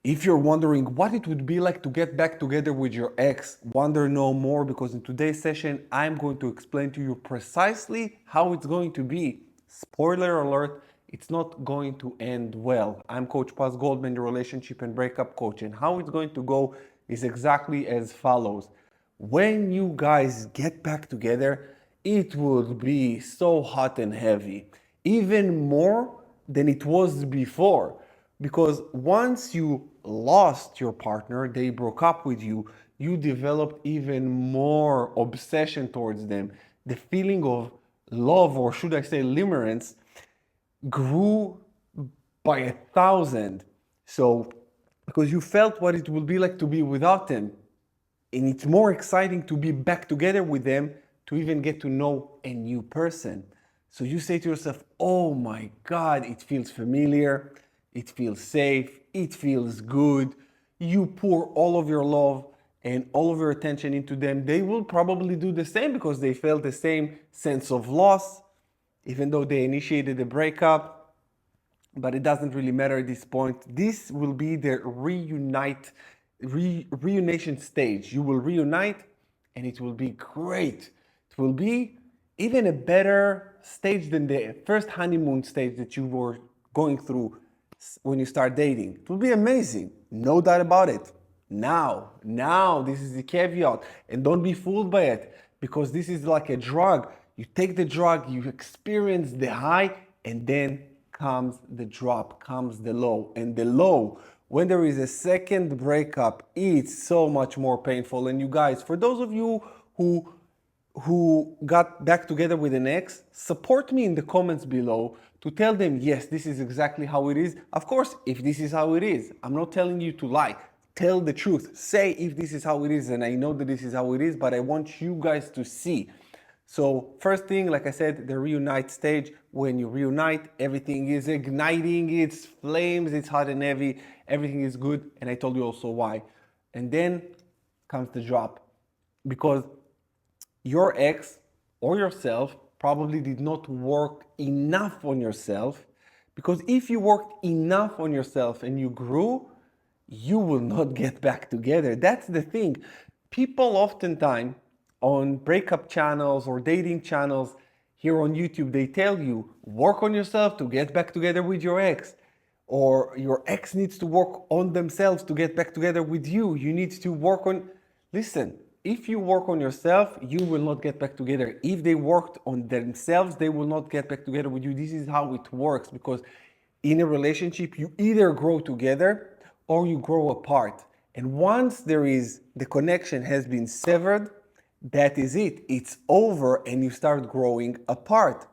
If you're wondering what it would be like to get back together with your ex, wonder no more, because in today's session, I'm going to explain to you precisely how it's going to be. Spoiler alert, it's not going to end well. I'm Coach Goldman, your relationship and breakup coach, and how it's going to go is exactly as follows. When you guys get back together, it will be so hot and heavy, even more than it was before. Because once you lost your partner, they broke up with you, you developed even more obsession towards them. The feeling of love, or should I say limerence, grew by 1,000. So, because you felt what it would be like to be without them. And it's more exciting to be back together with them, to even get to know a new person. So you say to yourself, oh my God, it feels familiar, it feels safe, it feels good. You pour all of your love and all of your attention into them. They will probably do the same because they felt the same sense of loss, even though they initiated the breakup. But it doesn't really matter at this point. This will be the reunition stage. You will reunite and it will be great. It will be even a better stage than the first honeymoon stage that you were going through when you start dating. It will be amazing, no doubt about it. Now, this is the caveat, and don't be fooled by it, because this is like a drug. You take the drug, you experience the high, and then comes the drop, comes the low. And the low, when there is a second breakup, it's so much more painful. And you guys, for those of you who got back together with an ex, support me in the comments below to tell them, yes, this is exactly how it is. Of course, if this is how it is, I'm not telling you to lie. Tell the truth. Say if this is how it is, and I know that this is how it is, but I want you guys to see. So first thing, like I said, the reunite stage. When you reunite, everything is igniting, it's flames, it's hot and heavy, everything is good, and I told you also why. And then comes the drop, because your ex or yourself probably did not work enough on yourself, because if you worked enough on yourself and you grew, you will not get back together. That's the thing. People oftentimes on breakup channels or dating channels here on YouTube, they tell you, work on yourself to get back together with your ex, or your ex needs to work on themselves to get back together with you. You need to work on, listen, if you work on yourself, you will not get back together. If they worked on themselves, they will not get back together with you. This is how it works, because in a relationship, you either grow together or you grow apart. And once the connection has been severed, that is it. It's over and you start growing apart.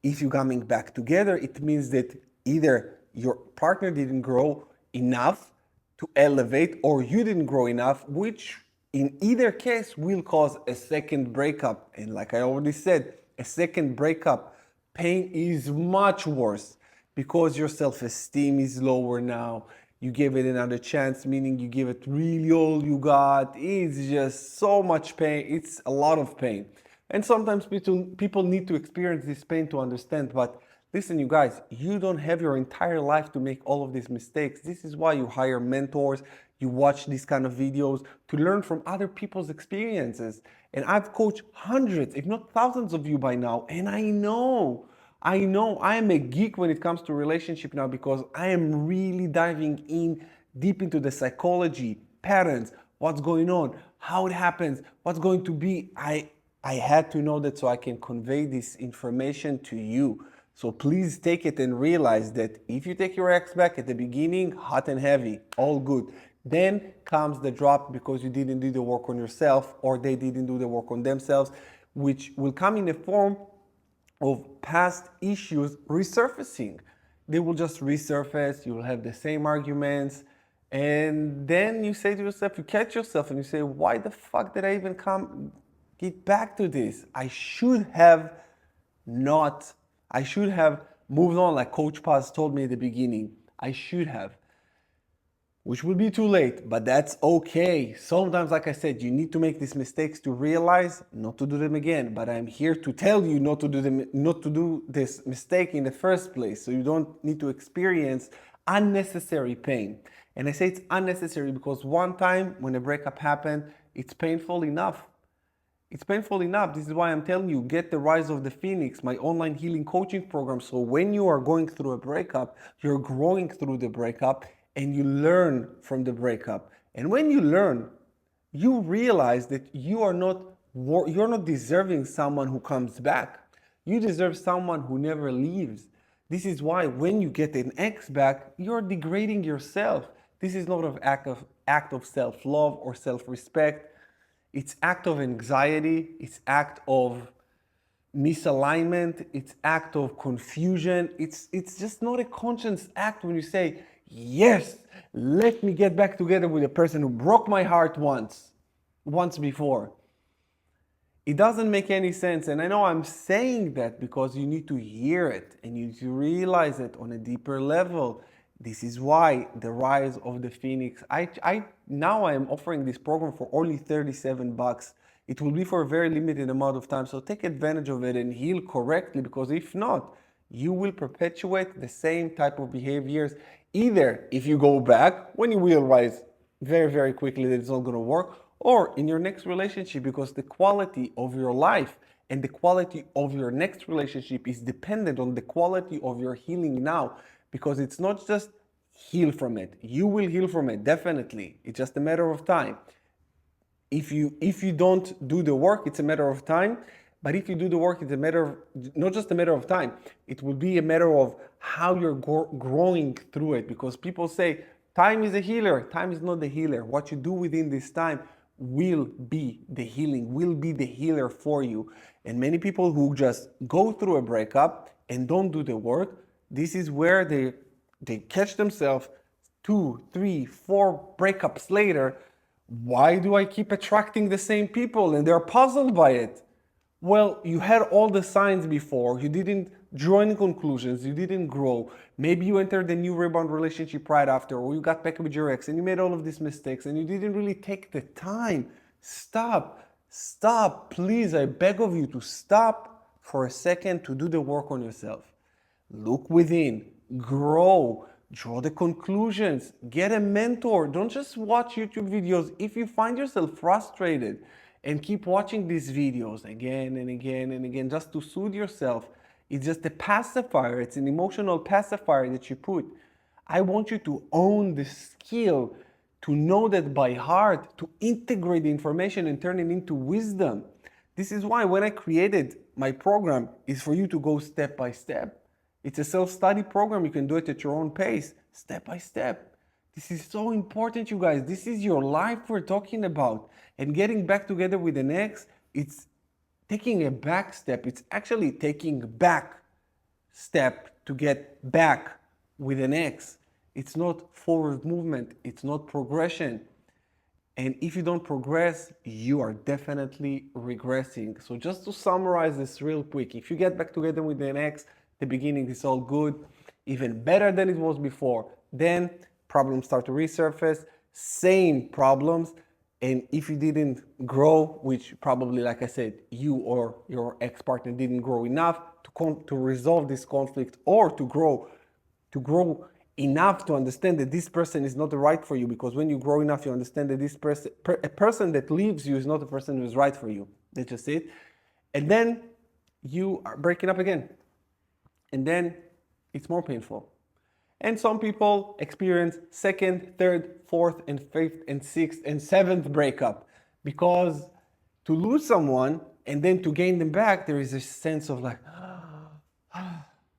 If you're coming back together, it means that either your partner didn't grow enough to elevate, or you didn't grow enough, which in either case will cause a second breakup. And like I already said, a second breakup pain is much worse, because your self-esteem is lower now. You gave it another chance, meaning you give it really all you got. It's just so much pain. It's a lot of pain. And sometimes people need to experience this pain to understand. But listen, you guys, you don't have your entire life to make all of these mistakes. This is why you hire mentors, you watch these kind of videos to learn from other people's experiences. And I've coached hundreds, if not thousands of you by now, and I know I am a geek when it comes to relationship now, because I am really diving in deep into the psychology, patterns, what's going on, how it happens, what's going to be. I had to know that so I can convey this information to you. So please take it and realize that if you take your ex back at the beginning, hot and heavy, all good. Then comes the drop because you didn't do the work on yourself, or they didn't do the work on themselves, which will come in the form of past issues resurfacing. They will just resurface, you will have the same arguments, and then you say to yourself, you catch yourself and you say, why the fuck did I even get back to this? I should have not, I should have moved on, like Coach Paz told me at the beginning. I should have, which will be too late, but that's okay. Sometimes, like I said, you need to make these mistakes to realize not to do them again. But I'm here to tell you not to do this mistake in the first place, so you don't need to experience unnecessary pain. And I say it's unnecessary because one time when a breakup happened, it's painful enough. It's painful enough. This is why I'm telling you, get the Rise of the Phoenix, my online healing coaching program. So when you are going through a breakup, you're growing through the breakup and you learn from the breakup. And when you learn, you realize that you're not deserving someone who comes back. You deserve someone who never leaves. This is why when you get an ex back, you're degrading yourself. This is not an act of self-love or self-respect. It's act of anxiety, it's act of misalignment, it's act of confusion. It's just not a conscious act when you say, yes, let me get back together with a person who broke my heart once before. It doesn't make any sense. And I know I'm saying that because you need to hear it and you need to realize it on a deeper level. This is why the Rise of the Phoenix. Now I am offering this program for only $37. It will be for a very limited amount of time. So take advantage of it and heal correctly, because if not, you will perpetuate the same type of behaviors. Either if you go back, when you realize very, very quickly that it's not going to work, or in your next relationship, because the quality of your life and the quality of your next relationship is dependent on the quality of your healing now, because it's not just heal from it. You will heal from it, definitely. It's just a matter of time. If you don't do the work, it's a matter of time. But if you do the work, it's a matter of not just a matter of time. It will be a matter of how you're growing through it. Because people say time is a healer. Time is not the healer. What you do within this time will be the healing, will be the healer for you. And many people who just go through a breakup and don't do the work, this is where they catch themselves 2, 3, 4 breakups later. Why do I keep attracting the same people? And they're puzzled by it. Well, you had all the signs before. You didn't draw any conclusions. You didn't grow. Maybe you entered a new rebound relationship right after, or you got back with your ex and you made all of these mistakes and you didn't really take the time. Stop. Please, I beg of you to stop for a second to do the work on yourself. Look within, grow, draw the conclusions, get a mentor. Don't just watch YouTube videos. If you find yourself frustrated and keep watching these videos again and again and again just to soothe yourself, it's just a pacifier. It's an emotional pacifier that you put. I want you to own the skill to know that by heart, to integrate the information and turn it into wisdom. This is why when I created my program, is for you to go step by step. It's a self-study program. You can do it at your own pace, step by step. This is so important, you guys. This is your life we're talking about. And getting back together with an ex, it's taking a back step. It's actually taking back step to get back with an ex. It's not forward movement. It's not progression. And if you don't progress, you are definitely regressing. So just to summarize this real quick, if you get back together with an ex, the beginning is all good, even better than it was before. Then problems start to resurface, same problems. And if you didn't grow, which probably, like I said, you or your ex-partner didn't grow enough to resolve this conflict, or to grow enough to understand that this person is not the right for you, because when you grow enough, you understand that this person, a person that leaves you is not the person who is right for you. That's just it. And then you are breaking up again. And then it's more painful. And some people experience second, third, fourth, and fifth, and sixth, and seventh breakup, because to lose someone and then to gain them back, there is a sense of like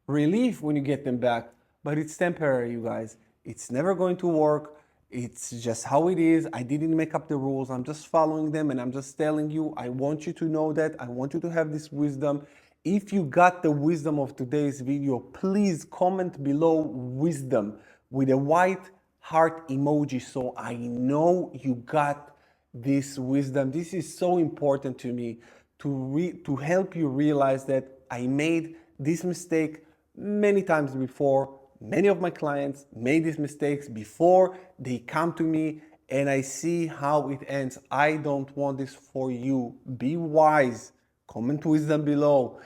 relief when you get them back. But it's temporary, you guys. It's never going to work. It's just how it is. I didn't make up the rules. I'm just following them, and I'm just telling you, I want you to know that. I want you to have this wisdom. If you got the wisdom of today's video, please comment below wisdom with a white heart emoji so I know you got this wisdom. This is so important to me to help you realize that I made this mistake many times before. Many of my clients made these mistakes before they come to me, and I see how it ends. I don't want this for you. Be wise. Comment wisdom below.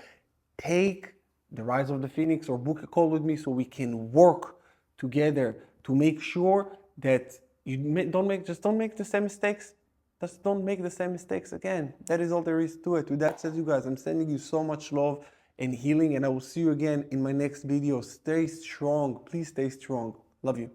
Take the Rise of the Phoenix or book a call with me so we can work together to make sure that don't make the same mistakes. Just don't make the same mistakes again. That is all there is to it. With that said, you guys, I'm sending you so much love and healing, and I will see you again in my next video. Stay strong. Please stay strong. Love you.